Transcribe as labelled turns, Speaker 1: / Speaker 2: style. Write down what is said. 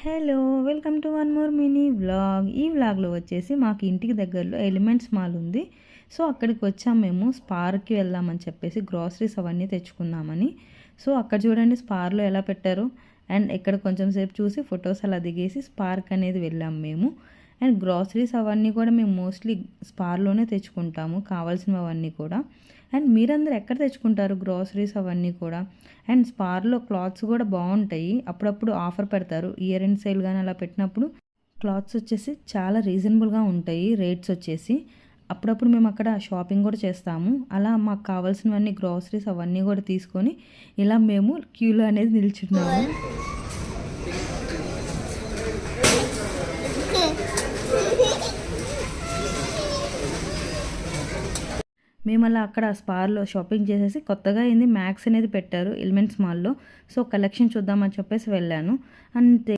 Speaker 1: Hello welcome to one more mini vlog. ఈ వ్లాగ్లో వచ్చేసి మాకు ఇంటికి దగ్గరలో ఎలిమెంట్స్ మాల్ ఉంది. సో అక్కడికి వచ్చాము మేము. స్పార్కి వెళ్దామని చెప్పేసి గ్రాసరీస్ అవన్నీ తెచ్చుకుందామని. సో అక్కడ చూడండి స్పార్లో ఎలా పెట్టారు. అండ్ ఇక్కడ కొంచెం సేపు చూసి ఫొటోస్ అలా దిగేసి స్పార్క్ అనేది వెళ్ళాము మేము. అండ్ గ్రాసరీస్ అవన్నీ కూడా మేము మోస్ట్లీ స్పార్లోనే తెచ్చుకుంటాము కావాల్సినవి అవన్నీ కూడా. అండ్ మీరందరూ ఎక్కడ తెచ్చుకుంటారు గ్రాసరీస్ అవన్నీ కూడా. అండ్ స్పార్లో క్లాత్స్ కూడా బాగుంటాయి. అప్పుడప్పుడు ఆఫర్ పెడతారు, ఇయర్ ఎండ్ సేల్ కానీ అలా పెట్టినప్పుడు క్లాత్స్ వచ్చేసి చాలా రీజనబుల్గా ఉంటాయి రేట్స్ వచ్చేసి. అప్పుడప్పుడు మేము అక్కడ షాపింగ్ కూడా చేస్తాము. అలా మాకు కావాల్సినవన్నీ గ్రాసరీస్ అవన్నీ కూడా తీసుకొని ఇలా మేము క్యూలో అనేది నిల్చున్నాము. మేము అలా అక్కడ స్పార్లో షాపింగ్ చేసేసి కొత్తగా ఏంది మ్యాక్స్ అనేది పెట్టారు ఎలిమెంట్స్ మాల్లో. సో కలెక్షన్ చూద్దామని చెప్పేసి వెళ్ళాను. అంతే.